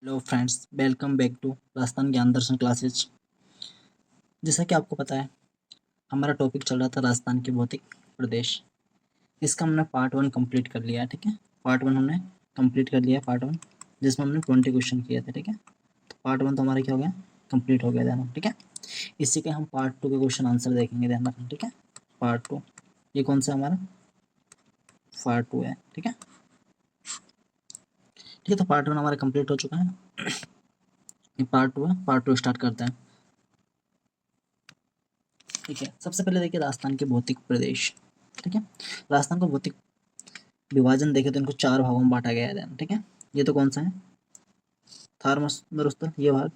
Hello friends, welcome back to Rajasthan Gyan Darshan classes. जैसा कि आपको पता है, हमारा टॉपिक चल रहा था राजस्थान के भौतिक प्रदेश। इसका हमने पार्ट 1 कंप्लीट कर लिया है। ठीक है, पार्ट 1 हमने कंप्लीट कर लिया, पार्ट 1 जिसमें हमने 20 क्वेश्चन किए थे। ठीक है, तो पार्ट 1 तो हमारा क्या हो गया, कंप्लीट हो गया ध्यान। ठीक है, इसी के हम पार्ट 2 के क्वेश्चन आंसर देखेंगे, ध्यान रखना। ठीक है, पार्ट 2 ये कौन सा हमारा पार्ट 2 है। ठीक है, ठीक है, तो पार्ट 1 हमारा कंप्लीट हो चुका है। ये पार्ट 2 है, पार्ट 2 स्टार्ट करते हैं। ठीक है, सबसे पहले देखिए राजस्थान के भौतिक प्रदेश। ठीक है, राजस्थान को भौतिक विभाजन देखे तो इनको 4 भागों में बांटा गया है। ठीक है, ये तो कौन सा है, थार मरुस्थल ये भाग।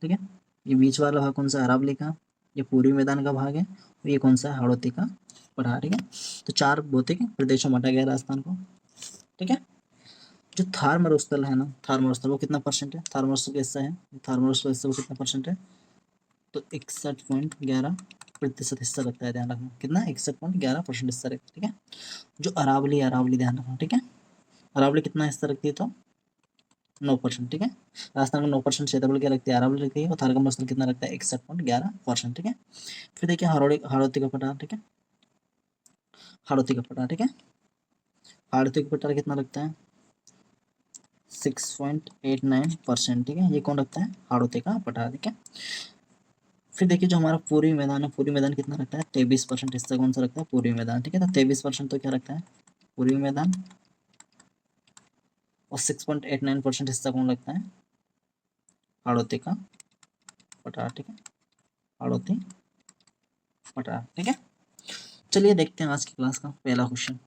ठीक है, ये बीच वाला भाग कौन सा, अरावली का। ये पूर्वी मैदान का भाग है, और ये कौन सा है, हाड़ौती का पठार। ठीक है, तो 4 भौतिक प्रदेशों में बांटा गया है राजस्थान को। ठीक है, जो थार मरुस्थल है ना, थार मरुस्थल वो कितना परसेंट है, थार मरुस्थल का हिस्सा है, थार मरुस्थल हिस्सा वो कितना परसेंट है, तो 61.11% हिस्सा रखता है। ध्यान रखना कितना, 61.11% हिस्सा रखता है। ठीक है, जो अरावली, अरावली ध्यान रखना। ठीक है, अरावली कितना हिस्सा रखती है, तो 9%। ठीक है, राजस्थान का 9% क्षेत्रफल क्या रखती है, अरावली रखती है, और थार का मरुस्थल कितना रखता है, 61.11%। ठीक है, फिर देखिए हाड़ौती का पठार। ठीक है, हाड़ौती का पठार। ठीक है, हाड़ौती का पठार कितना रखता है, 6.89%। ठीक है, ये कौन रखता है, हाड़ौती का पठार। ठीक है, फिर देखिए जो हमारा पूर्वी मैदान है, पूर्वी मैदान कितना रखता है, 23% हिस्सा कौन सा रखता है, पूर्वी मैदान। ठीक है, तो 23% तो क्या रखता है, पूर्वी मैदान, और 6.89% हिस्सा कौन रखता है, हाड़ौती का पठार। ठीक है, हाड़ौती पठार। ठीक है, चलिए देखते हैं आज की क्लास का पहला क्वेश्चन।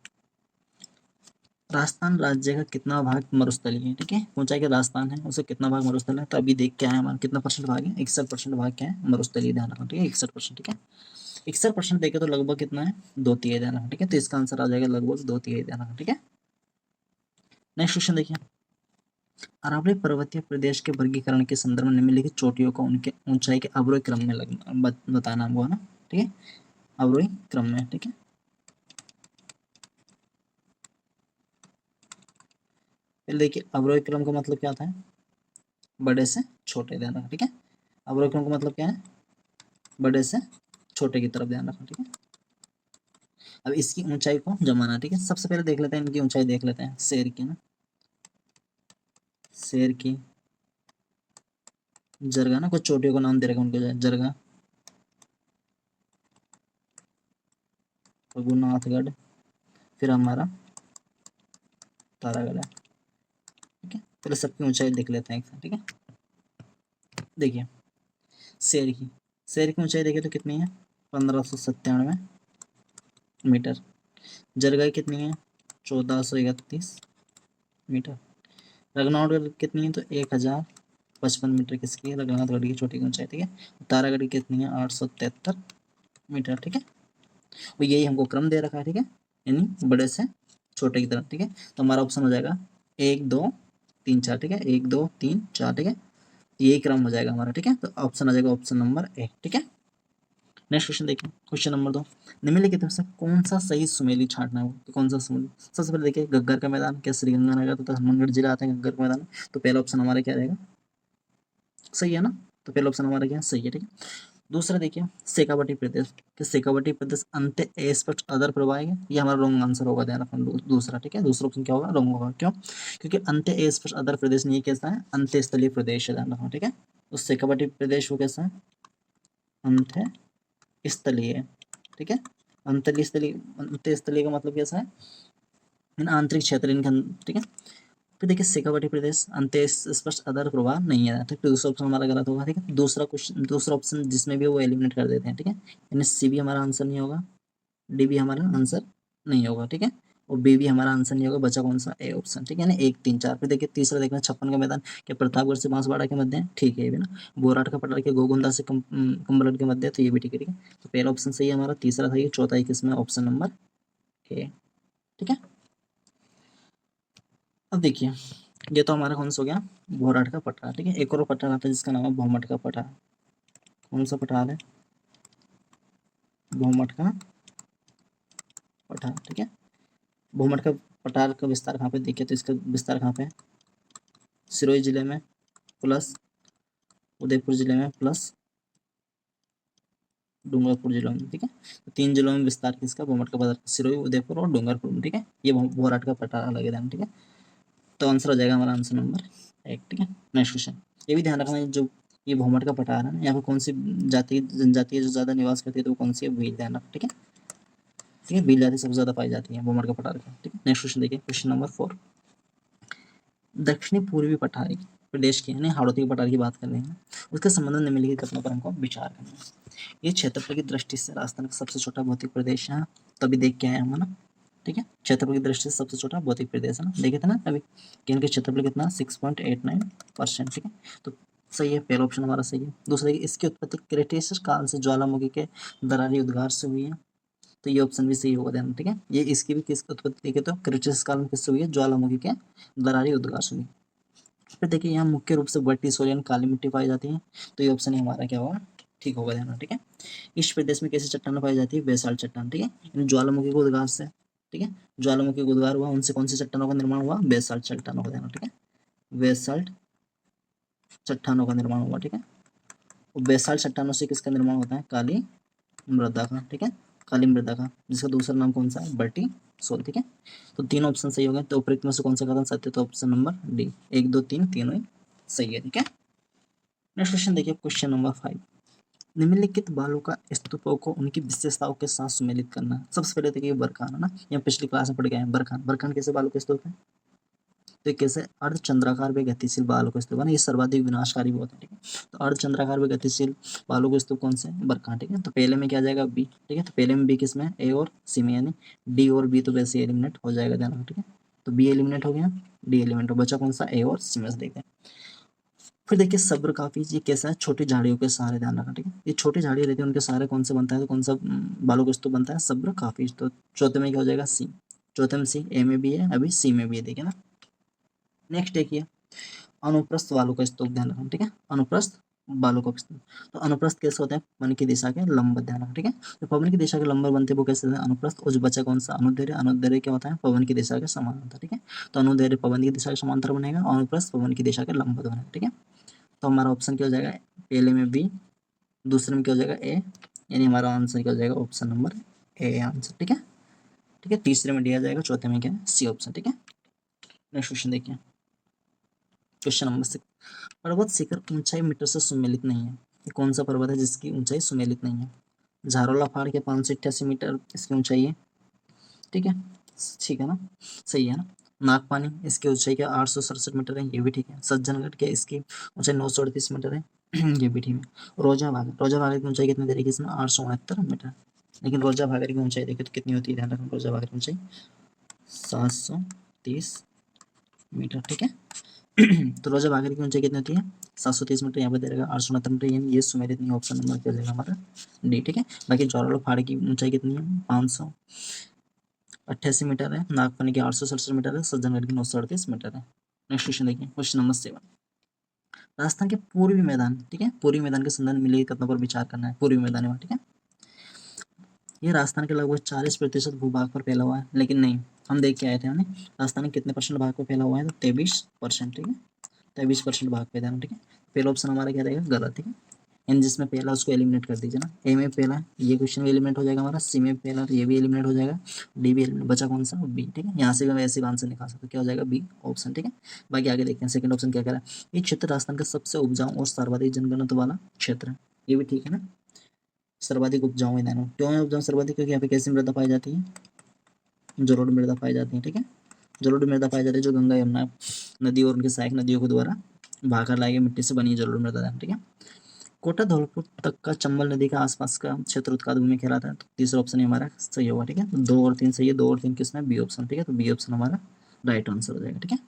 राजस्थान राज्य का कितना भाग मरुस्थलीय है। ठीक है, ऊंचाई के राजस्थान है, उसे कितना भाग मरुस्थल है, तो अभी देख के आए हमारा कितना परसेंट भाग है, 61% भाग क्या है, मरुस्थलीय। ध्यान रखना। ठीक है, 61%। ठीक है, 61% देखे तो लगभग कितना है, 2/3। ध्यान रखना। ठीक है, तो इसका आंसर आ जाएगा लगभग 2/3। ध्यान रखना। ठीक है, नेक्स्ट क्वेश्चन देखिए, अरावली पर्वतीय प्रदेश के वर्गीकरण के संदर्भ में निम्नलिखित चोटियों को उनके ऊंचाई के अवरोही क्रम में बताना हुआ ना। ठीक है, अवरोही क्रम में। ठीक है, पहले देखिए अवरोही क्रम का मतलब क्या होता है, बड़े से छोटे। ध्यान रखना। ठीक है, अवरोही क्रम का मतलब क्या है, बड़े से छोटे की तरफ। ध्यान रखना। ठीक है, अब इसकी ऊंचाई को जमाना। ठीक है, सबसे पहले देख लेते हैं इनकी ऊंचाई, देख लेते हैं शेर की ना, शेर की, जरगा ना, कुछ चोटियों को नाम दे रखा उनके, जरगा, रघुनाथगढ़, फिर हमारा तारागढ़ है। ठीक है, पहले सबकी ऊंचाई देख लेते हैं एक साथ। ठीक है, देखिए शेर की, शेर की ऊंचाई देखिए तो कितनी है, 1597 मीटर। जरगा की कितनी है, 1431 मीटर। रघुनाथगढ़ कितनी है, तो 1055 मीटर किसकी है, रघुनाथगढ़ की छोटी की ऊंचाई। ठीक है, तारागढ़ की कितनी है, 873 मीटर। ठीक है, और यही हमको क्रम दे रखा है। ठीक है, यानी बड़े से छोटे की तरफ। ठीक है, तो हमारा ऑप्शन हो जाएगा 1 2 3 4। ठीक है, 1 2 3 4। ठीक है, यही क्रम हो जाएगा हमारा। ठीक है, तो ऑप्शन आ जाएगा ऑप्शन नंबर ए। ठीक है, नेक्स्ट क्वेश्चन देखिए, क्वेश्चन नंबर 2, निम्नलिखित में से कौन सा सही सुमेली छांटना है, तो कौन सा सुमेली, सबसे पहले देखिए गग्गर का मैदान, क्या श्रीगंगानगर तो हनुमानगढ़ जिला आता है गग्गर का मैदान, तो पहला ऑप्शन हमारा क्या रहेगा, सही है ना, तो पहला ऑप्शन हमारा क्या है, सही है। ठीक है, दूसरा देखिए शेखावटी प्रदेश, कि शेखावटी प्रदेश अंत्य अस्पष्ट अदर प्रवाह है, ये हमारा रॉन्ग आंसर होगा। ध्यान रखना दूसरा। ठीक है, दूसरा ऑप्शन क्या होगा, रॉन्ग होगा। क्यों, क्योंकि अंत्य अस्पष्ट अदर प्रदेश नहीं कैसा है, अंत्य स्थलीय प्रदेश है। ध्यान रखना। ठीक है, तो शेखावटी प्रदेश वो कैसा है, अंत्य स्थलीय है। ठीक है, अंतरिक्ष स्थलीय, अंत्य स्थलीय का मतलब कैसा है, आंतरिक क्षेत्र इनका। ठीक है, फिर देखिए शेखावटी प्रदेश अंत्य स्पष्ट अदर प्रवाह नहीं है, तो दूसरा ऑप्शन हमारा गलत होगा। ठीक है, दूसरा क्वेश्चन, दूसरा ऑप्शन जिसमें भी वो एलिमिनेट कर देते हैं। ठीक है, यानी सी भी हमारा आंसर नहीं होगा, डी भी हमारा आंसर नहीं होगा। ठीक है, और बी भी हमारा आंसर नहीं होगा, बचा कौन सा, ए ऑप्शन। ठीक है ना, 1 3 4। फिर देखिए तीसरा देखना, छप्पन का मैदान क्या प्रतापगढ़ से बांसवाड़ा के मध्य है, ठीक है ये भी ना, बोराट का पठार के गोगुंदा से कम्बलगढ़ के मध्य है, तो ये भी ठीक है। ठीक है, तो पहला ऑप्शन सही है हमारा, तीसरा सही है, चौथा ही किसमें, ऑप्शन नंबर ए। ठीक है, अब देखिए ये तो हमारा कौन सा हो गया, बोराट का पठार। ठीक है, एक और पठार आता है जिसका नाम है भौमट का पठार। कौन सा पठार है, भौमट का पठार। ठीक है, भौमट का पठार का विस्तार कहाँ पे, देखिए तो इसका विस्तार कहाँ पे है, सिरोही जिले में, प्लस उदयपुर जिले में प्लस डूंगरपुर जिलों में, ठीक है। तो 3 जिलों में विस्तार किसका, भोमट का पठार, सिरोही, उदयपुर और डूंगरपुर में, ठीक है। ये भोराट का पठार अलग है, ठीक है। तो आंसर हो जाएगा हमारा आंसर नंबर 1, ठीक है। नेक्स्ट क्वेश्चन, ये भी ध्यान रखना है, जो ये भोमट का पठार है यहाँ पर कौन सी जाति जनजाति है जो ज्यादा निवास करती है, तो कौन सी है, भील, ध्यान रखना, ठीक है। ठीक है, भील जाति सबसे ज्यादा पाई जाती है भोमट का पठार का, ठीक है। नेक्स्ट क्वेश्चन देखिए, क्वेश्चन नंबर 4, दक्षिणी पूर्वी पठारी प्रदेश की यानी हाड़ौती के पठार की बात कर रहे हैं, उसके संबंध में निम्नलिखित कथनों पर हमको विचार करना है। ये क्षेत्रफल की दृष्टि से राजस्थान का सबसे छोटा भौतिक प्रदेश है, तभी देख के आए हम ना, ठीक है। क्षेत्रफल की दृष्टि से सबसे छोटा भौतिक प्रदेश है ना, देखे थे ना अभी कि इनके क्षेत्रफल कितना 6.89%, ठीक है। तो सही है, पहला ऑप्शन हमारा सही है। दूसरा, इसकी उत्पत्ति क्रेटेशियस काल से ज्वालामुखी के दरारी उद्गार से हुई है, तो ये ऑप्शन भी सही होगा ध्यान, ठीक है। ये इसकी भी किस उत्पत्ति देखे तो क्रेटेशियस काल में किससे हुई है, ज्वालामुखी के दरारी उद्गार से हुई। फिर देखिए यहाँ मुख्य रूप से वर्टिसोलियन काली मिट्टी पाई जाती है, तो ये ऑप्शन हमारा क्या होगा, ठीक होगा ध्यान, ठीक है। इस प्रदेश में कैसी चट्टान पाई जाती है, बेसाल्ट चट्टान, ठीक है। ज्वालामुखी को उद्गार से, ठीक है, ज्वालामुखी को उद्गार हुआ, उनसे कौन सी चट्टानों का निर्माण हुआ, बेसाल्ट चट्टानों का, ध्यान, ठीक है। बेसाल्ट चट्टानों का निर्माण हुआ, ठीक है। बेसाल्ट चट्टानों से किसका निर्माण होता है, काली मृदा का, ठीक है, काली मृदा का, जिसका दूसरा नाम कौन सा है, बर्टी सोल, ठीक है। तो तीन ऑप्शन सही हो गए, तो उपयुक्त में से कौन सा कथन सत्य, तो ऑप्शन नंबर डी, 1 2 3 तीनों ही सही है, ठीक है। नेक्स्ट क्वेश्चन देखिए, क्वेश्चन नंबर 5, निम्नलिखित बालों का स्तूपों को उनकी विशेषताओं के साथ सुमेलित करना है। सबसे पहले देखिए बरखान है ना, या पिछली क्लास में पढ़ गए हैं, बरखान कैसे बालों के स्तूप है, तो कैसे अर्धचंद्राकार व गतिशील बालों का स्तूप है ना, ये सर्वाधिक विनाशकारी भी होता है, ठीक है। तो अर्धचंद्राकार व गतिशील बालों के स्तूप कौन से, बरखान, ठीक है। तो पहले में क्या जाएगा, बी, ठीक है। तो पहले में बी किसमें, ए और सी में, यानी डी और बी तो वैसे एलिमिनेट हो जाएगा, ध्यान, ठीक है। तो बी एलिमिनेट हो गया, डी एलिमिनेट हो, बचा कौन सा, ए और सी में से देखते हैं। फिर देखिए सब्र काफी, ये कैसा है, छोटी झाड़ियों के सहारे, ध्यान रखना, ठीक है। ये छोटी झाड़ियाँ रहती है, उनके सहारे कौन से बनता है, तो कौन सा बालों का स्तूप बनता है, सब्र काफी। तो चौथे में क्या हो जाएगा, सी, चौथे में सी, ए में भी है, अभी सी में भी है, देखिए ना। नेक्स्ट देखिए, अनुप्रस्थ बालों का स्तूप, ध्यान रखना, ठीक है। अनुप्रस्थ बालों का स्तूप, तो अनुप्रस्थ कैसे होता है, पवन की दिशा के लंब, ध्यान रखना, ठीक है। तो पवन की दिशा के लंब बनते हैं वो कैसे होते हैं, अनुप्रस्थ, और जो बचा कौन सा, अनुदैर्ध्य, अनुदैर्ध्य क्या होता है, पवन की दिशा के समानांतर, ठीक है। तो अनुदैर्ध्य पवन की दिशा के समांतर बनेगा, अनुप्रस्थ पवन की दिशा के लंब बनेगा, ठीक है। तो हमारा ऑप्शन क्या हो जाएगा, पहले में बी, दूसरे में क्या हो जाएगा, ए, यानी हमारा आंसर क्या हो जाएगा, ऑप्शन नंबर ए आंसर, ठीक है, ठीक है। तीसरे में डी आ जाएगा, चौथे में क्या है, सी ऑप्शन, ठीक है। नेक्स्ट क्वेश्चन देखिए, क्वेश्चन नंबर 6, पर्वत शिखर ऊंचाई मीटर से सुमेलित नहीं है, ये कौन सा पर्वत है जिसकी ऊंचाई सुमेलित नहीं है, झारोला पहाड़ के 588 मीटर इसकी ऊंचाई है, ठीक है, ठीक है ना, सही है ना। नागपानी, इसकी ऊंचाई क्या 867 मीटर है, ये भी ठीक है। सज्जनगढ़ के इसकी ऊंचाई 938 मीटर है, ये भी ठीक है। रोजा भागर की ऊंचाई कितनी दे रही है इसमें, 869 मीटर, लेकिन रोजा भागर की ऊंचाई देखिए तो कितनी होती है, ध्यान रखना, रोजा भागर की ऊंचाई 730 मीटर, ठीक है। तो रोजा भागर की ऊंचाई कितनी होती है, 730 मीटर, यहाँ पे दे रहेगा 869 मीटर, यानी ये सुमेलित नहीं, ऑप्शन नंबर क्या जाएगा हमारा डी, ठीक है। बाकी जोरालो पहाड़ की ऊंचाई कितनी है, 588 मीटर है, नागफनी की 867 मीटर है, सज्जनगढ़ की 938 मीटर है। नेक्स्ट क्वेश्चन देखिए, क्वेश्चन नंबर 7, राजस्थान के पूर्वी मैदान, ठीक है, पूर्वी मैदान के संदर्भ में कथनों पर विचार करना है, पूर्वी मैदान में, ठीक है। ये राजस्थान के लगभग 40% भूभाग पर फैला हुआ है, लेकिन नहीं, हम देख के आए थे हमने, राजस्थान के कितने परसेंट भाग पर फैला हुआ है, तो 23%, ठीक है, 23% भाग पे ध्यान, ठीक है। पहला ऑप्शन हमारा क्या रहेगा, गलत, ठीक है। इन जिसमें पहला उसको एलिमिनेट कर दीजिए ना, ए में पहला ये क्वेश्चन भी एलिमिनेट हो जाएगा हमारा, सी में पहला ये भी एलिमिनेट हो जाएगा, डी भी एलिमिनेट, बचा कौन सा, बी, ठीक है। यहाँ से भी हम ऐसे आंसर निकाल सकते, क्या हो जाएगा, बी ऑप्शन, ठीक है। बाकी आगे देखते हैं, सेकंड ऑप्शन क्या कह रहा है, ये क्षेत्र राजस्थान का सबसे उपजाऊ और सर्वाधिक जनघनत्व वाला क्षेत्र है, ये भी ठीक है ना, सर्वाधिक उपजाऊ मैदान, क्यों है उपजाऊ सर्वाधिक, क्योंकि यहाँ पे कैसी मृदा पाई जाती है, जलोढ़ मृदा पाई जाती है, ठीक है। जलोढ़ मृदा पाई जाती है जो गंगा यमुना नदी और उनके सहायक नदियों के द्वारा भाकर लाई गई मिट्टी से बनी जलोढ़ मृदा, ठीक है। कोटा धौलपुर तक का चंबल नदी का आसपास का क्षेत्र उत्पाद भूमि कहलाता है, तो तीसरा ऑप्शन हमारा सही होगा, ठीक है। तो 2 और 3 सही है, 2 और 3 किसमें, बी ऑप्शन, ठीक है। तो बी ऑप्शन हमारा राइट आंसर हो जाएगा, ठीक है।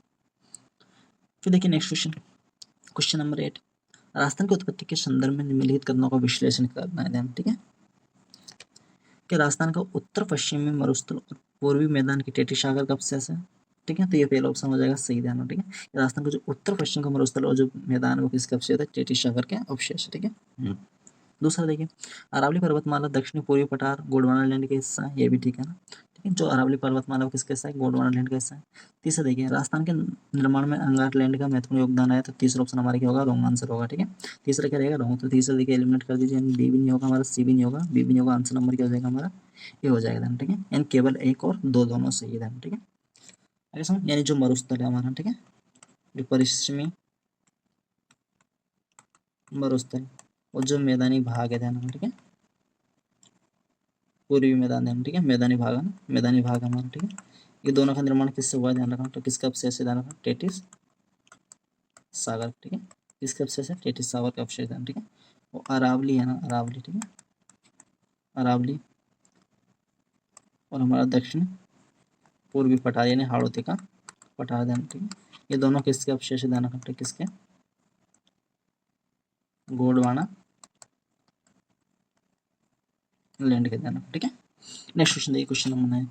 फिर देखिए next question, question number 8, Rajasthan की उत्पत्ति के संदर्भ में निम्नलिखित कथनों का विश्लेषण करना है, ठीक है। कि राजस्थान का उत्तर पश्चिम में मरुस्थल और पूर्वी मैदान की टेटी सागर का अवशेष है, ठीक है। तो ये पहला ऑप्शन हो जाएगा सही, ध्यान, ठीक है। राजस्थान का जो उत्तर पश्चिम का मरुस्थल और जो मैदान है वो किसका अवशेष है, टेटी सागर के अवशेष, ठीक है। दूसरा देखिए, अरावली पर्वतमाला दक्षिणी पूर्वी पठार गोंडवाना लैंड का हिस्सा है, ये भी ठीक है ना, ठीक है। जो अरावली पर्वतमाला वो किसका हिस्सा है, गोंडवाना लैंड का हिस्सा है। तीसरा देखिए, राजस्थान के निर्माण में अंगार लैंड का महत्वपूर्ण योगदान है, तो तीसरा ऑप्शन हमारा क्या होगा, रॉन्ग आंसर होगा। ठीक है, तीसरा क्या रहेगा, रॉन्ग। तो तीसरा देखिए एलिमिनेट कर दीजिए, डी भी नहीं होगा हमारा, सी भी नहीं होगा, बी भी नहीं होगा, आंसर नंबर क्या हो जाएगा हमारा, ये हो जाएगा देन। ठीक है, यानी केवल एक और दो दोनों सही है देन। ठीक है, आगे समझ, यानी जो मरुस्थल है हमारा, ठीक है, जो परिश्रमी मरुस्थल और जो मैदानी भाग है ध्यान, ठीक है, पूर्वी मैदान ध्यान, ठीक है, मैदानी भाग है ना, मैदानी भाग हमारा, ठीक है, ये दोनों का निर्माण किससे हुआ ध्यान रखना, तो किसका अवशेष है ध्यान रखना, टेटिस सागर। ठीक है, किसके अवशेष है, टेटिस सागर का अवशेष ध्यान। ठीक है, और अरावली है ना, अरावली, ठीक है, अरावली और हमारा दक्षिण पूर्वी पठार यानी हाड़ौती का पठार ध्यान। ठीक है, ये दोनों किसके अवशेष ध्यान रखना, किसके, गोंडवाना लैंड के ध्यान रखना। ठीक है, नेक्स्ट क्वेश्चन देखिए, क्वेश्चन नंबर 9,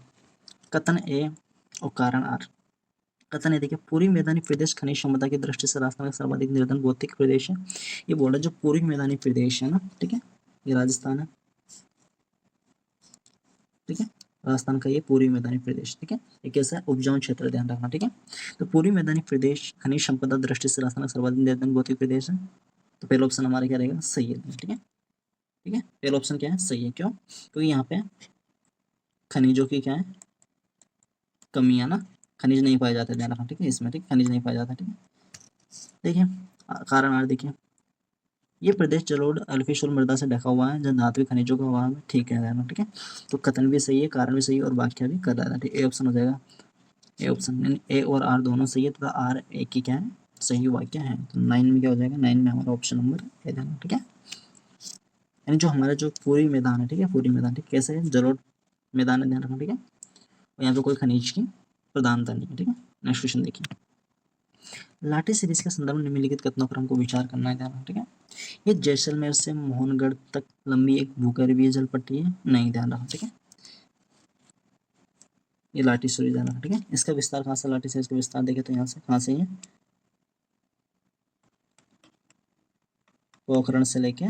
कथन ए और कारण आर। कथन है देखिए, पूर्वी मैदानी प्रदेश खनिज क्षमता की दृष्टि से राजस्थान का सर्वाधिक निर्धन भौतिक प्रदेश है। ये बोल रहा है जो पूर्वी मैदानी प्रदेश है ना, ठीक है, ये राजस्थान है, ठीक है, राजस्थान का ये पूर्वी मैदानी प्रदेश, ठीक है, ये कैसा है, उपजाऊ क्षेत्र, ध्यान रखना। ठीक है, तो पूर्वी मैदानी प्रदेश खनिज संपदा दृष्टि से राजस्थान का सर्वाधिक निर्धन भौतिक प्रदेश है, तो पहला ऑप्शन हमारा क्या रहेगा, सही है। ठीक है, ठीक है, पहला ऑप्शन क्या है, सही है, क्यों, क्योंकि यहाँ पे खनिजों की क्या है, कमी है ना, खनिज नहीं पाए जाते, ध्यान रखना। ठीक है, इसमें, ठीक, खनिज नहीं पाया जाता। ठीक है, देखिए कारण आर देखिए, ये प्रदेश जलोढ़ अल्फीशोल मृदा से ढका हुआ है, जहाँ धात्विक खनिजों का अभाव है। ठीक है ध्यान, ठीक है, तो कथन भी सही है, कारण भी सही है और व्याख्या भी कर रहा है। ठीक है, ए ऑप्शन हो जाएगा, ए ऑप्शन, यानी ए और आर दोनों सही है तथा आर एक की क्या है, सही वाक्य है। तो 9 में क्या हो जाएगा, 9 में हमारा ऑप्शन नंबर ए ध्यान। ठीक है, यानी जो हमारा जो पूरी मैदान है, ठीक है, पूरी मैदान, ठीक, कैसे है, जलोढ़ मैदान है, ध्यान रखना। ठीक है, और यहाँ पे कोई खनिज की प्रधानता नहीं है। ठीक है, नेक्स्ट क्वेश्चन देखिए, लाठी सीरीज के संदर्भ में निम्नलिखित कथनों पर हमको विचार करना है, ध्यान रखना। ठीक है, ये जैसलमेर से मोहनगढ़ तक लंबी एक भूगर्भीय जल पट्टी है, नहीं, ध्यान रखना। ठीक है, ये लाठी सीरीज ध्यान रखना। ठीक है, इसका विस्तार कहाँ से, लाठी सीरीज का विस्तार देखे तो यहाँ से, कहाँ से, ये पोखरण से लेके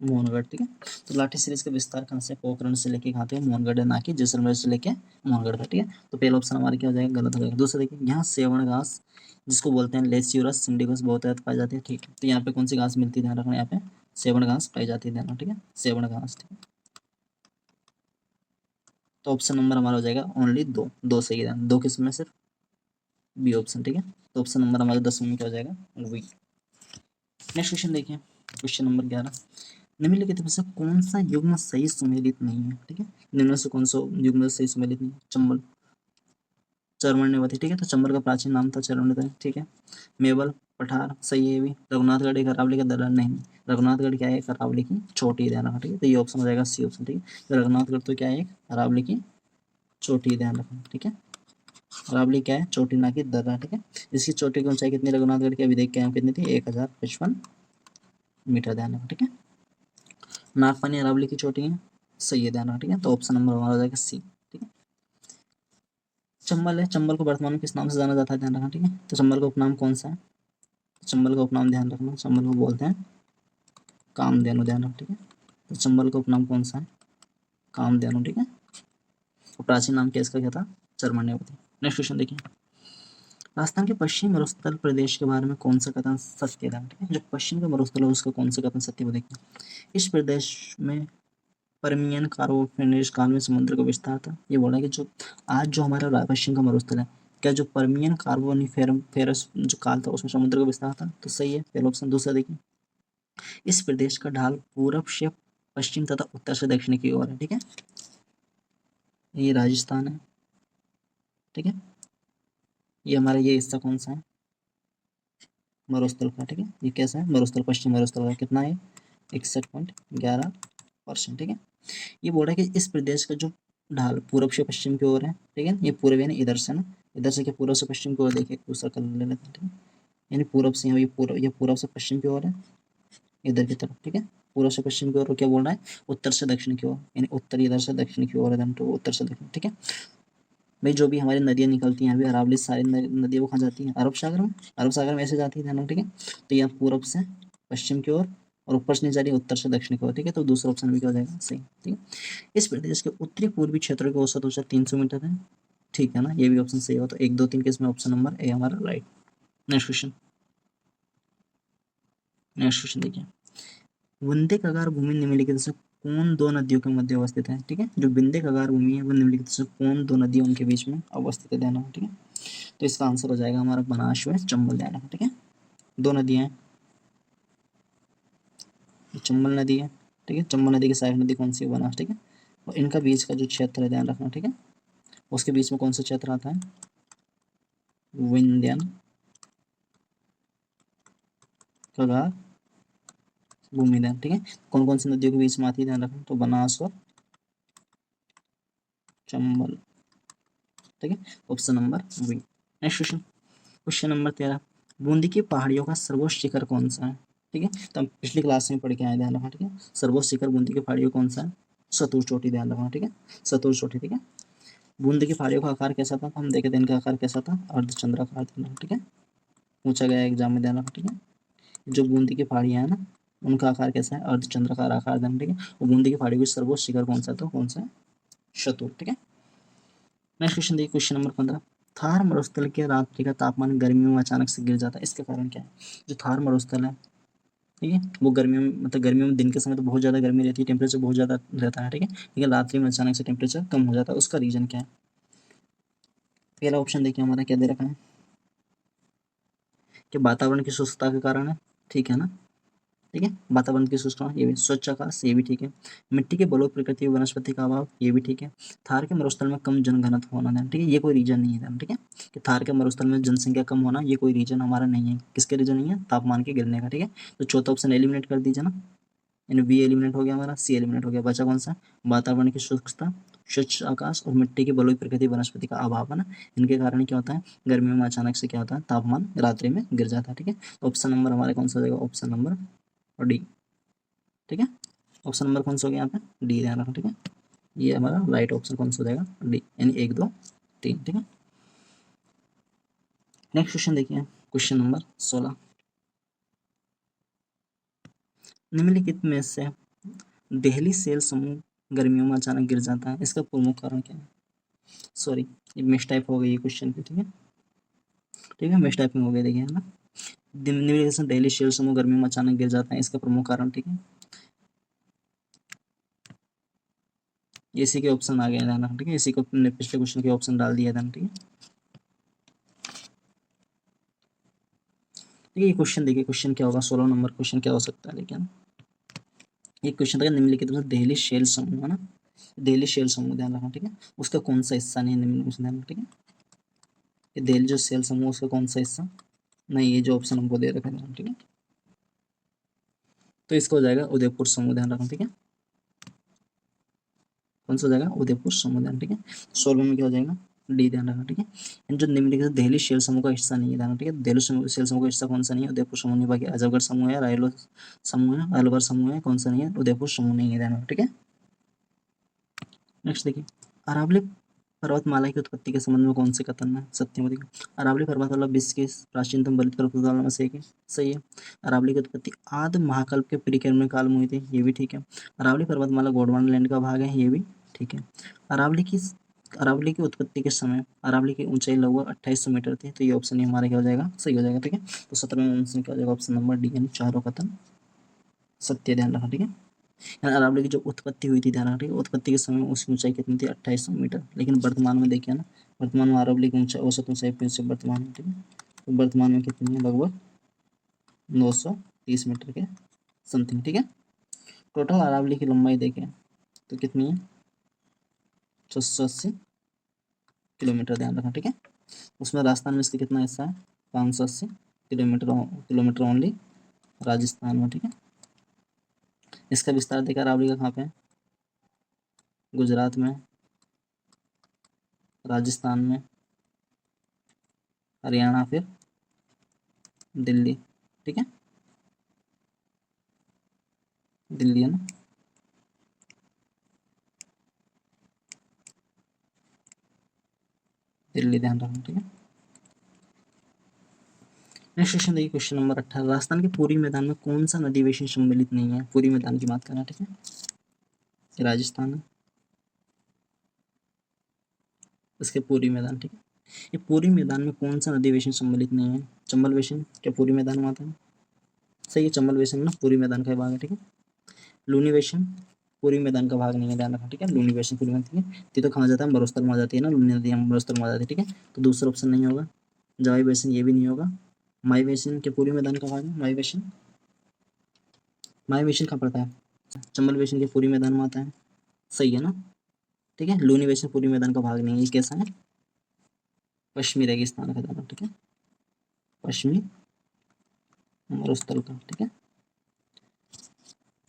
मोहनगढ़। ठीक है, तो लाठी सीरीज का विस्तार कहाँ से, पोखरण से लेके कहाँ तक, मोहनगढ़, ना कि जैसलमेर से लेके मोहनगढ़ तक। ठीक है, तो पहला ऑप्शन हमारा क्या हो जाएगा, गलत हो जाएगा। दूसरा देखिए, यहाँ सेवण घास जिसको बोलते हैं लेस्यूरस सिंडिकस बहुत पाई जाती है। ठीक है, तो यहाँ पे कौन सी घास मिलती है, ध्यान रखना, यहाँ पे सेवण घास पाई जाती है, ध्यान। ठीक है, सेवण घास। ठीक है, तो ऑप्शन नंबर हमारा हो जाएगा ओनली दो, दो सही है, दो किस में, सिर्फ बी ऑप्शन। ठीक है, तो ऑप्शन नंबर हमारा 10 में क्या हो जाएगा, वी। नेक्स्ट क्वेश्चन देखिए, क्वेश्चन नंबर 11, निम्नलिखित में से कौन सा युग्म सही सुमेलित नहीं है। ठीक है, निम्न में से कौन सा युग्म सही सुमेलित नहीं है, चंबल, चरमण्यवती। ठीक है, तो चंबल का प्राचीन नाम था चरमण्यवती। ठीक है, मेवल, पठार, सही है भी, रघुनाथगढ़ एक अरावली का दलदल नहीं, रघुनाथगढ़ क्या है, एक अरावली की चोटी, ध्यान रखना। ठीक है, तो ये ऑप्शन हो जाएगा सी ऑप्शन। ठीक है, तो रघुनाथगढ़ तो क्या है, एक अरावली की चोटी, ध्यान रखना। ठीक है, अरावली क्या है, चोटी ना कि दर्रा। ठीक है, इसकी चोटी की ऊंचाई कितनी, रघुनाथगढ़ की अभी देख के आए कितनी थी, 1055 मीटर, ध्यान रखना। ठीक है, नागफनी अरावली की चोटी है, सही है, ध्यान रखना। ठीक है, तो ऑप्शन नंबर हमारा हो जाएगा सी। ठीक है, चंबल है, चंबल को वर्तमान में किस नाम से जाना जाता है, ध्यान रखना। ठीक है, तो चंबल का उपनाम कौन सा है, चंबल का उपनाम ध्यान रखना, चंबल को बोलते हैं कामधेनु, ध्यान रखना। ठीक है, तो चंबल का उपनाम कौन सा है, कामधेनु। ठीक है, तो प्राचीन नाम क्या इसका क्या था, चरमण्यवती। नेक्स्ट क्वेश्चन देखिए, राजस्थान के पश्चिम मरुस्थल प्रदेश के बारे में कौन सा कथन सत्य है, ठीक है, जो पश्चिम का मरुस्थल है उसका कौन सा कथन सत्य है, देखिए, इस प्रदेश में परमियन कार्बोनिफेरस काल में समुद्र का विस्तार था। ये बोला कि जो आज जो हमारा पश्चिम का मरुस्थल है, क्या जो परमियन कार्बोनिफेरस जो काल था उसमें समुद्र का विस्तार था, तो सही है, पहला ऑप्शन। दूसरा देखिए, इस प्रदेश का ढाल पूर्व से पश्चिम तथा उत्तर से दक्षिण की ओर है। ठीक है, ये राजस्थान है। ठीक है, ये हमारा ये हिस्सा कौन सा है, मरुस्थल का। ठीक है, ये कैसा है, मरुस्थल, पश्चिम मरुस्थल का कितना है, 61.11%। ठीक है, ये बोल रहा है कि इस प्रदेश का जो ढाल पूर्व से पश्चिम की ओर है, ठीक है, ये पूर्व यानी इधर से ना, इधर से क्या पूर्व से पश्चिम की ओर, देखिए दूसरा कलर ले लेते हैं। ठीक है, यानी पूर्व से ये पूर्व से पश्चिम की ओर है, इधर की तरफ। ठीक है, पूर्व से पश्चिम की ओर, क्या बोल रहा है, उत्तर से दक्षिण की ओर, यानी उत्तर इधर से दक्षिण की ओर है, तो उत्तर से दक्षिण। ठीक है भाई, जो भी हमारी नदियाँ निकलती हैं, अभी अरावली सारी नदियाँ वो कहाँ जाती हैं, अरब सागर में, अरब सागर में ऐसे जाती है, ध्यान। ठीक है, तो यहाँ पूर्व से पश्चिम की ओर और ऊपर से नहीं जा रही, उत्तर से दक्षिण की ओर, ठीक है। तो दूसरा ऑप्शन भी क्या हो जाएगा, सही, ठीक है। इस प्रदेश के उत्तरी पूर्वी क्षेत्र की औसत ऊंचाई 300 मीटर है, ठीक है ना, ये भी ऑप्शन सही हो। तो 1 2 3 के इसमें ऑप्शन नंबर ए हमारा right. Next question, next question देखिए, विंध्य कगार भूमि निम्नलिखित से कौन दो नदियों के मध्य अवस्थित है, ठीक है। जो विंध्य कगार भूमि है वो निम्नलिखित से कौन दो नदियों उनके बीच में अवस्थित है, ध्यान, ठीक है। तो इसका आंसर हो जाएगा हमारा बनास व चंबल, ध्यान, ठीक है। दो नदियां हैं, चंबल नदी है, ठीक है। चंबल नदी की सहायक नदी कौन सी है, बनास, ठीक है। और इनका बीच का जो क्षेत्र है, ध्यान रखना, ठीक है। उसके बीच में कौन सा क्षेत्र आता है, विंध्यन कगार भूमि, ध्यान, ठीक है। कौन कौन सी नदियों के बीच में आती है, ध्यान रखना, तो बनास और चंबल, ठीक है। Option number B. Next question, question number 13, Bundi की पहाड़ियों का सर्वोच्च शिखर कौन सा है, ठीक है। तो हम पिछली क्लास में पढ़ के आए, ध्यान रखना, ठीक है। सर्वोच्च शिखर बूंदी की पहाड़ियों कौन सा है, सतुर चोटी, ध्यान रखना, ठीक है। सतुर चोटी, ठीक है। बूंदी की पहाड़ियों का आकार कैसा था, हम देखे थे इनका आकार कैसा था, अर्धचंद्राकार, ठीक है। पूछा गया एग्जाम में, ध्यान रखना, ठीक है। जो बूंदी की पहाड़ियां है ना, उनका आकार कैसा है, अर्धचंद्राकार आकार, ध्यान, ठीक है। और बूंदी की पहाड़ियों की सर्वोच्च शिखर कौन सा, तो कौन सा है, शतुर, ठीक है। नेक्स्ट क्वेश्चन देखिए, क्वेश्चन नंबर 15, थार मरुस्थल के रात्रि का तापमान गर्मियों में अचानक से गिर जाता है, इसका कारण क्या है। जो थार मरुस्थल है, ठीक है, वो गर्मियों में, मतलब गर्मियों में दिन के समय तो बहुत ज़्यादा गर्मी रहती है, टेम्परेचर बहुत ज़्यादा रहता है, ठीक है। लेकिन रात्रि में अचानक से टेम्परेचर कम हो जाता है, उसका रीजन क्या है। पहला ऑप्शन देखिए हमारा क्या दे रखा है, कि वातावरण की शुष्कता के कारण है, ठीक है ना, ठीक है। वातावरण की शुष्कता, ये भी स्वच्छ आकाश, ये भी ठीक है। मिट्टी के बलुई प्रकृति व वनस्पति का अभाव, ये भी ठीक है। थार के मरुस्थल में कम जनघनत्व होना, ध्यान, ठीक है, ये कोई रीजन नहीं है, ठीक है। कि थार के मरुस्थल में जनसंख्या कम होना, ये कोई रीजन हमारा नहीं है। किसके रीजन नहीं है, तापमान के गिरने का, ठीक है। तो चौथा ऑप्शन एलिमिनेट कर दीजिए ना, यानी बी एलिमिनेट हो गया हमारा, सी एलिमिनेट हो गया, बचा कौन सा, वातावरण की शुष्कता, स्वच्छ आकाश और मिट्टी की बलुई प्रकृति वनस्पति का अभाव, है ना। इनके कारण क्या होता है, गर्मियों में अचानक से क्या होता है, तापमान रात्रि में गिर जाता है, ठीक है। तो ऑप्शन नंबर हमारे कौन सा हो जाएगा, ऑप्शन नंबर डी, ठीक है। ऑप्शन नंबर कौन सा हो गया यहाँ पे, डी, ध्यान रखना, ठीक है। ये हमारा राइट ऑप्शन कौन सा हो जाएगा, डी, यानी 1 2 3, ठीक है। नेक्स्ट क्वेश्चन देखिए, क्वेश्चन नंबर 16, निम्नलिखित में से देहली सेल समूह गर्मियों में अचानक गिर जाता है, इसका प्रमुख कारण क्या है। सॉरी, ये मिस टाइप हो गई है क्वेश्चन की, ठीक है, ठीक है, मिस टाइपिंग हो गई, देखिए, है ना। निम्नलिखित में देहली सेल समूह गर्मियों में अचानक गिर जाता है, इसका प्रमुख कारण, ठीक है। इसी के ऑप्शन आ गए, ध्यान रखना, ठीक है। इसी को पिछले क्वेश्चन के ऑप्शन डाल दिया था, ठीक है। ठीक है, ये क्वेश्चन देखिए, क्वेश्चन क्या होगा, 16 नंबर क्वेश्चन क्या हो सकता है, लेकिन एक क्वेश्चन था निम्नलिखित में दिल्ली शेल समूह, है ना, दिल्ली शेल समूह, ध्यान रखना, ठीक है। उसका कौन सा हिस्सा नहीं है निम्न में से, ध्यान रखना, ठीक है। ये दिल्ली जो सेल समूह, उसका कौन सा हिस्सा नहीं, ये जो ऑप्शन हमको दे रखा है, ठीक है। तो इसका हो जाएगा उदयपुर समूह, ध्यान रखना, ठीक है। कौन सा हो जाएगा, उदयपुर समूह, ध्यान, ठीक है। 16 में क्या हो जाएगा, डी, ध्यान रखना, ठीक है। जो निम्नलिखित दिल्ली शेल समूह का हिस्सा नहीं है, ध्यान, ठीक है। दिल्ली शेल समूह का हिस्सा कौन सा नहीं है, उदयपुर समूह नहीं, बाकी अजबगढ़ समूह है, रायलो समूह है, अलवर समूह है, कौन सा नहीं है, उदयपुर समूह नहीं है, ध्यान रखना, ठीक है। नेक्स्ट देखिए, अरावली पर्वतमाला की उत्पत्ति के संबंध में कौन से कथन है सत्य, देखिए। अरावली पर्वतमाला विश्व के प्राचीनतम बलित पर्वतमाला में से एक है, सही है। अरावली की उत्पत्ति आदि महाकल्प के परिक्रमण काल में हुई थी, ये भी ठीक है। अरावली पर्वतमाला गोंडवाना लैंड का भाग है, ये भी ठीक है। अरावली की अरावली की उत्पत्ति के समय अरावली की ऊंचाई लगभग 2800 मीटर थी, तो ये ऑप्शन ही हमारा क्या हो जाएगा, सही हो जाएगा, ठीक है। तो 17वें ऑप्शन क्या हो जाएगा, ऑप्शन नंबर डी, यानी चारों कथन सत्य, ध्यान रखना, ठीक है। अरावली की जो उत्पत्ति हुई थी, ध्यान रखिए, उत्पत्ति के समय उसकी ऊंचाई कितनी थी, 2800 मीटर, लेकिन वर्तमान में देखिए ना, वर्तमान में अरावली की ऊंचाई, औसत ऊंचाई से वर्तमान में, ठीक है, तो वर्तमान में कितनी है, लगभग 930 मीटर के समथिंग, ठीक है। टोटल अरावली की लंबाई देखें तो कितनी है, 680 किलोमीटर, ध्यान रखना, ठीक है। उसमें राजस्थान में इसका कितना हिस्सा है, 580 किलोमीटर ओनली राजस्थान में, ठीक है। इसका विस्तार देखा अरावली का कहाँ पे है, गुजरात में, राजस्थान में, हरियाणा, फिर दिल्ली, ठीक है, दिल्ली, है ना। दिल्ली, ध्यान रखना, ठीक है। नेक्स्ट क्वेश्चन देखिए, क्वेश्चन नंबर 18, राजस्थान के पूर्वी मैदान में कौन सा नदी बेसिन सम्मिलित नहीं है? पूर्वी मैदान की बात करना, ठीक है, राजस्थान है इसके पूर्वी मैदान, ठीक है। ये पूर्वी मैदान में कौन सा नदी बेसिन सम्मिलित नहीं है? चंबल बेसिन क्या पूर्वी मैदान में आता है? सही है, चंबल बेसिन ना पूर्वी मैदान का भाग है, ठीक है। लूनी बेसिन पूर्वी मैदान का भाग नहीं है, ध्यान रखना, ठीक है। लूनी बेसिन पूर्वी मैदान, ठीक है। ये तो कहाँ जाता है? मरुस्थल में आ जाती है ना, लूनी नदी मरुस्थल में आ जाती है, ठीक है। तो दूसरा ऑप्शन नहीं होगा। जवाई बेसिन ये भी नहीं होगा। माई बेसिन के पूर्वी मैदान का भाग है माई बेसिन। माई बेसिन कहाँ पड़ता है? चंबल बेसिन के पूर्वी मैदान में आता है, सही है ना, ठीक है। लूनी बेसिन पूर्वी मैदान का भाग नहीं है, ये कैसा है? पश्चिमी रेगिस्तान का दाना, ठीक है, पश्चिमी मरुस्थल का, ठीक है।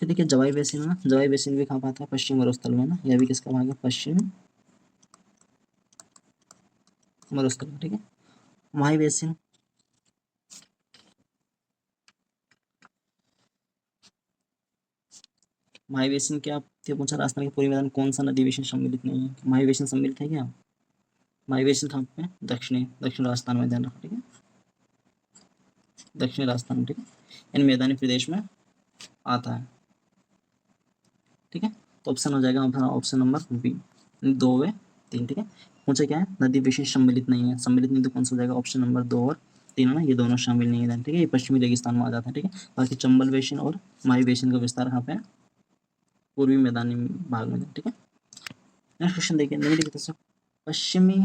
फिर देखिए जवाई बेसिन है ना, जवाई बेसिन भी कहाँ पाता है? पश्चिम मरुस्थल में ना, यह भी किसका भाग है? पश्चिम मरुस्थल का, ठीक है। माही बेसिन, माही बेसिन क्या आपसे पूछा? राजस्थान के पूर्वी मैदान कौन सा नदी बेसिन सम्मिलित नहीं है? माही बेसिन सम्मिलित है क्या? माही बेसिन कहाँ पे? दक्षिण राजस्थान में, ध्यान रखो, ठीक है, दक्षिणी राजस्थान में, ठीक है, इन मैदानी प्रदेश में आता है, ठीक है। तो ऑप्शन हो जाएगा हमारा ऑप्शन नंबर बी, 2 व 3, ठीक है। पूछे क्या है? नदी बेसिन सम्मिलित नहीं है, सम्मिलित नहीं तो कौन सा हो जाएगा? ऑप्शन नंबर 2 और 3 है ना, ये दोनों शामिल नहीं है, ठीक है। ये पश्चिमी रेगिस्तान में आ जाता है, ठीक है। बाकी चंबल बेसिन और माही बेसिन का विस्तार कहाँ पे है? पूर्वी मैदानी भाग में, ठीक है। नेक्स्ट क्वेश्चन देखिए, निम्नलिखित से पश्चिमी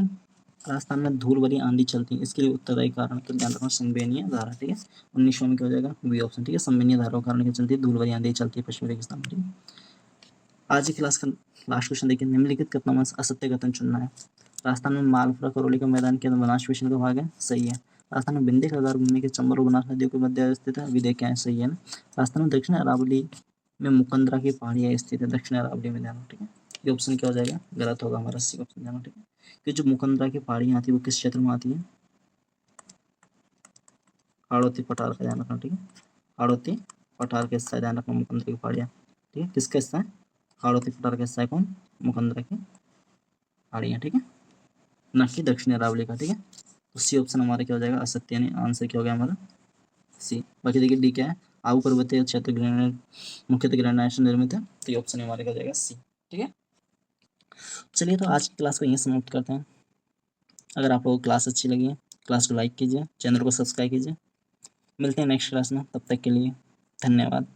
राजस्थान में धूल भरी आंधी चलती है, इसके लिए उत्तरदायी कारण, तो ध्यान रखना संवेदनीय धारा, ठीक है। 19वां में क्या हो जाएगा? बी ऑप्शन, ठीक है, संवेदनीय धारा के कारण क्या चलती है? धूल भरी आंधी चलती है पश्चिमी रेगिस्तान में, ठीक है। आज की क्लास का लास्ट क्वेश्चन देखिए, निम्नलिखित कथनों में असत्य कथन चुनना है। राजस्थान में मालपुरा करौली का मैदान के अंदर बनास बेसिन का भाग है, सही है। राजस्थान में विंध्य खगार भूमि के चंबल और बनास नदियों के मध्य स्थित है, विदय क्या है? सही है ना। राजस्थान में दक्षिण अरावली में मुकंदरा की पहाड़ियाँ स्थित है, दक्षिण अरावली में, ध्यान, ठीक है। ये ऑप्शन क्या हो जाएगा? गलत होगा हमारा, सी ऑप्शन ध्यान, ठीक है। कि जो मुकंदरा की पहाड़ियाँ आती है वो किस क्षेत्र में आती है? हाड़ौती पठार का, ध्यान रखना, ठीक है। हाड़ौती पठार के हिस्सा है, ध्यान रखना, मुकंदरा की पहाड़ियाँ, ठीक है, किसका हिस्सा है? हाड़ौती पठार का हिस्सा है कौन? मुकंदरा की पहाड़ियाँ, ठीक है, न कि दक्षिण अरावली का, ठीक है। तो सी ऑप्शन हमारा क्या हो जाएगा? असत्य, यानी आंसर क्या हो गया हमारा? सी। बाकी देखिए डी क्या है? आबू पर्वतीय क्षेत्र ग्रेनाइट, मुख्यतः ग्रेनाइट से निर्मित है, तो ये ऑप्शन हमारे क्या हो जाएगा? सी, ठीक है। चलिए, तो आज की क्लास को यहीं समाप्त करते हैं। अगर आप लोगों को क्लास अच्छी लगी है, क्लास को लाइक कीजिए, चैनल को सब्सक्राइब कीजिए। मिलते हैं नेक्स्ट क्लास में, तब तक के लिए धन्यवाद।